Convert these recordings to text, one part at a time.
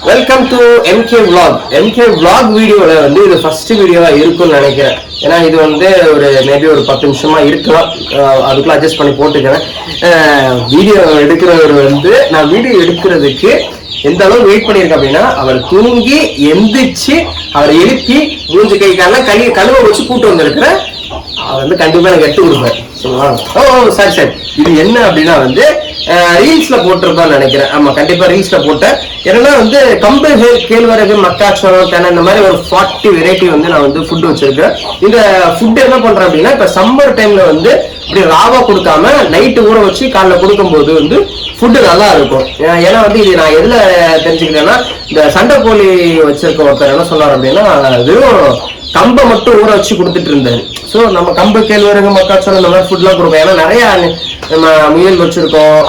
Welcome to MK vlog. MK vlog வீடியோல வந்து இது ஃபர்ஸ்ட் வீடியோவா இருக்கும்னு நினைக்கிறேன். ஏன்னா இது வந்து ஒரு மேபி ஒரு 10 நிமிஷமா இருக்கலாம், அதுக்குள்ள அட்ஜஸ்ட் பண்ணி போட்டுக்கிறேன். வீடியோ எடுக்கிறவர் வந்து நான் வீடியோ எடுக்கிறதுக்கு எந்த அளவு வெயிட் பண்ணியிருக்கேன் அப்படின்னா, அவர் தூங்கி எந்திரிச்சு அவரை எழுப்பி மூஞ்சி கை காலெல்லாம் கழுவ வச்சு கூட்டு வந்திருக்கிறேன். அவர் வந்து கண்டிப்பா எனக்கு எடுத்து கொடுப்பேன். சரி இது என்ன அப்படின்னா வந்து ரீல்ஸ்ல போட்டிருப்பான்னு நினைக்கிறேன். ஆமா, கண்டிப்பா ரீல்ஸ்ல போட்டேன். ஏன்னா வந்து கம்பு, கேழ்வரகு, மக்காச்சோளம், தென்னை, இந்த மாதிரி ஒரு 40 வெரைட்டி வந்து நான் வந்து ஃபுட் வச்சிருக்கேன். இந்த ஃபுட் என்ன பண்றேன் அப்படின்னா, இப்ப சம்மர் டைம்ல வந்து இப்படி ராவா கொடுக்காம நைட்டு ஊற வச்சு காலைல கொடுக்கும்போது வந்து ஃபுட்டு நல்லா இருக்கும். ஏன்னா வந்து இது நான் எதுல தெரிஞ்சுக்கிட்டேன்னா, இந்த சண்டை கோழி வச்சிருக்க ஒருத்தர் என்ன சொன்னார் அப்படின்னா, வெறும் கம்பை மட்டும் ஊற வச்சு கொடுத்துட்டு இருந்தாரு. ஸோ நம்ம கம்பு, கேழ்வரகு, மக்காச்சோளம் இந்த மாதிரி ஃபுட்லாம் கொடுப்போம். ஏன்னா நிறைய நம்ம முயல் வச்சிருக்கோம்,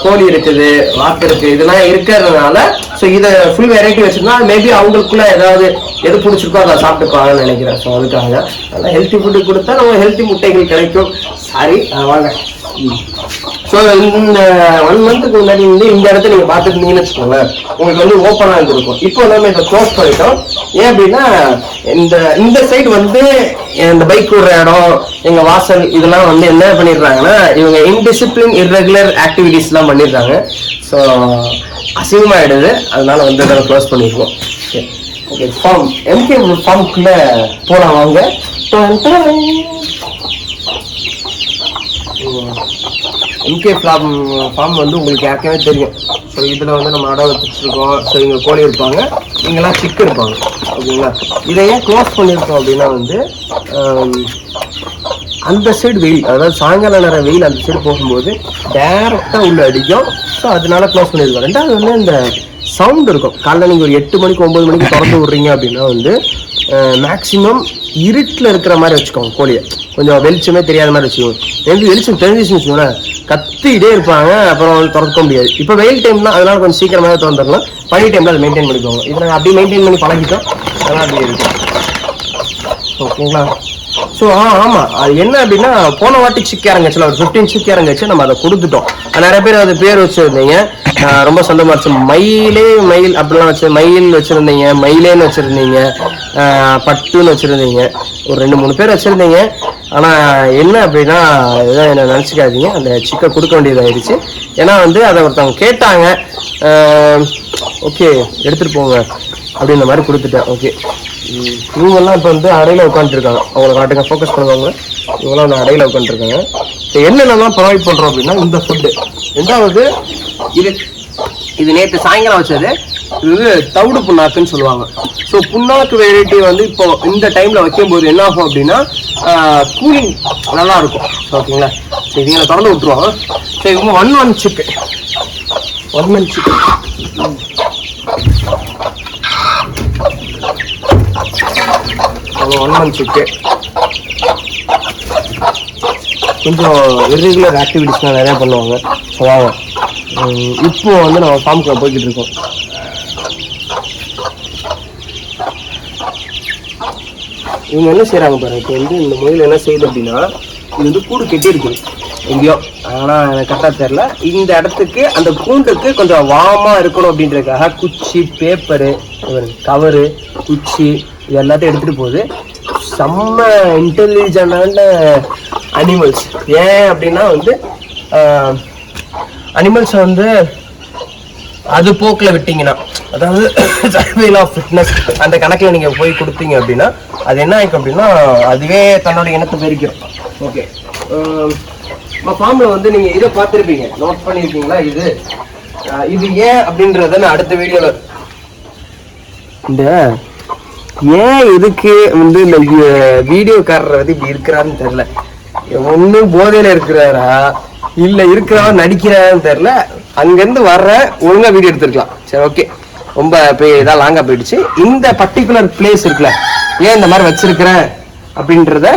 கோழி இருக்குது, வாத்து இருக்கு, இதெல்லாம் இருக்கிறதுனால ஸோ இதை ஃபுல் வெரைட்டி வச்சிருந்தா மேபி அவங்களுக்குள்ள ஏதாவது எது பிடிச்சிருக்கோ அதை சாப்பிட்டுப்பாங்கன்னு நினைக்கிறேன். ஸோ அதுக்காக நல்லா ஹெல்த்தி ஃபுட்டு கொடுத்தா நம்ம ஹெல்த்தி முட்டைகள் கிடைக்கும். சாரி வாங்க. ஸோ இந்த 1 மந்த்துக்கு முன்னாடி வந்து இந்த இடத்த நீங்க பார்த்துருந்தீங்கன்னு வச்சுக்கோங்க, உங்களுக்கு வந்து ஓப்பனா இருந்திருக்கும். இப்போ நம்ம இதை க்ளோஸ் பண்ணிட்டோம். ஏன் அப்படின்னா இந்த சைடு வந்து இந்த பைக் விடுற இடம், எங்க வாசல், இதெல்லாம் வந்து என்ன பண்ணிடுறாங்கன்னா, இவங்க இன்டிசிப்ளின் இர்ரெகுலர் ஆக்டிவிட்டிஸ் எல்லாம் பண்ணிடுறாங்க. ஸோ அசிங்கமாயிடுது. அதனால வந்து அதை க்ளோஸ் பண்ணிருக்கோம். ஓகே, ஃபார்ம் எம்கே ஃபார்முக்குள்ள போலாம் வாங்க. எம்கே ஃபார்ம் வந்து உங்களுக்கு ஏற்கனவே தெரியும். ஸோ இதில் வந்து நம்ம அடை வச்சுருக்கோம். ஸோ இங்கே கோழி இருப்பாங்க, இங்கெல்லாம் சிக்கு இருப்பாங்க. ஓகேங்களா, இதை ஏன் க்ளோஸ் பண்ணியிருக்கோம் அப்படின்னா வந்து அந்த சைடு வெயில், அதாவது சாயங்கால நேரம் வெயில் அந்த சைடு போகும்போது டைரெக்டாக உள்ள அடிக்கும். ஸோ அதனால க்ளோஸ் பண்ணியிருக்கோம். ரெண்டாவது வந்து இந்த சவுண்ட் இருக்கும். காலைல நீங்கள் ஒரு 8 மணிக்கு 9 மணிக்கு திறந்து விட்றீங்க அப்படின்னா வந்து மேக்சிமம் இருட்டில் இருக்கிற மாதிரி வச்சுக்கோங்க. கோழியை கொஞ்சம் வெளிச்சமே தெரியாத மாதிரி வச்சுக்கோங்க. வெளிச்சம் தெரிஞ்சிச்சுன்னு வச்சுக்கோங்களேன், கத்திட்டே இருப்பாங்க, அப்புறம் வந்து திறக்க முடியாது. இப்போ வெயில் டைம்னா அதனால கொஞ்சம் சீக்கிரமாக திறந்துடலாம். பனி டைம்ல அதை மெயின்டைன் பண்ணிக்கோங்க. இதை நாங்கள் அப்படியே மெயின்டைன் பண்ணி பழகிட்டோம். அதெல்லாம் அப்படியே இருக்கும். ஓகேங்களா. ஸோ ஆமாம், அது என்ன அப்படின்னா, போன வாட்டி சிக்கி இறங்குச்சுல, ஒரு 15 சிக்கி இறங்குச்சு, நம்ம அதை கொடுத்துட்டோம். நிறைய பேர் அது பேர் வச்சுருந்தீங்க, ரொம்ப சொந்தமாக இருந்துச்சு. மயில் அப்படிலாம் மயில் வச்சுருந்தீங்க, மயிலேன்னு வச்சுருந்தீங்க, பட்டுன்னு வச்சுருந்தீங்க, ஒரு 2-3 பேர் வச்சுருந்தீங்க. ஆனால் என்ன அப்படின்னா, இதான் என்ன நினச்சிக்காதீங்க, அந்த சிக்கை கொடுக்க வேண்டியதாகிடுச்சு. ஏன்னா வந்து அதை ஒருத்தவங்க கேட்டாங்க, ஓகே எடுத்துகிட்டு போங்க அப்படின்ற மாதிரி கொடுத்துட்டேன். ஓகே, இவங்கெல்லாம் இப்போ வந்து அறையில் உட்காந்துருக்காங்க. அவங்களை காட்டுங்க, ஃபோக்கஸ் பண்ணுவாங்க. இவங்களாம் வந்து அறையில் உட்காந்துருக்காங்க. இப்போ என்னென்னலாம் ப்ரொவைட் பண்ணுறோம் அப்படின்னா, இந்த ஃபுட்டு. ரெண்டாவது இது நேற்று சாயங்காலம் வச்சது. இது தவிடு புண்ணாக்குன்னு சொல்லுவாங்க. ஸோ புண்ணாக்கு வெரைட்டி வந்து இப்போ இந்த டைமில் வைக்கும்போது என்ன ஆகும் அப்படின்னா, கூலிங் நல்லா இருக்கும். ஓகேங்களா. சரி, இவங்களை திறந்து விட்டுருவாங்க. சரி, இவங்க 1 சிக்கன் 1 மந்த் சிக்கன் கொஞ்சம் இர்ரெகுலர் ஆக்டிவிட்டிஸ்லாம் நிறையா பண்ணுவாங்க. அதாவது இப்போ வந்து நம்ம ஃபார்முக்குள்ள போய்கிட்டு இருக்கோம். இவங்க என்ன செய்கிறாங்க பாருங்க. இப்போ வந்து இந்த முயல் என்ன செய்யுது அப்படின்னா, இது வந்து கூடு கெட்டி இருக்குது எங்கேயோ, ஆனால் எனக்கு கரெக்டாக தெரில. இந்த இடத்துக்கு அந்த கூண்டுக்கு கொஞ்சம் வார்மாக இருக்கணும் அப்படின்றதுக்காக குச்சி, பேப்பரு, கவரு, குச்சி இது எல்லாத்தையும் எடுத்துகிட்டு போகுது. செம்ம இன்டெலிஜென்டான அனிமல்ஸ். ஏன் அப்படின்னா வந்து அனிமல்ஸை வந்து அது போக்கில் விட்டீங்கன்னா, அதாவது சர்வைவல் ஆஃப் ஃபிட்னஸ் அந்த கணக்கில் நீங்கள் போய் கொடுத்தீங்க அப்படின்னா அது என்ன ஆகும் அப்படின்னா, அதுவே தன்னோட இனத்தை பெருக்கும். ஓகே, நம்ம ஃபார்மில் வந்து நீங்கள் இதை பார்த்துருப்பீங்க, நோட் பண்ணியிருக்கீங்களா? இது ஏன் அப்படின்றத நான் அடுத்த வீடியோவில் இந்த ஏன் இதுக்கு வந்து இந்த வீடியோக்காரர் வந்து இப்படி இருக்கிறாருன்னு தெரியல. ஒன்றும் போதையில் இருக்கிறாரா இல்லை இருக்கிறாரா நடிக்கிறாருன்னு தெரியல. அங்கேருந்து வர்ற ஒழுங்காக வீடியோ எடுத்துருக்கலாம். சரி, ஓகே, ரொம்ப இதாக லாங்காக போயிடுச்சு. இந்த பர்டிகுலர் பிளேஸ் இருக்குல்ல, ஏன் இந்த மாதிரி வச்சிருக்கிறேன் அப்படின்றத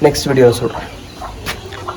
நெக்ஸ்ட் வீடியோவில் சொல்கிறேன்.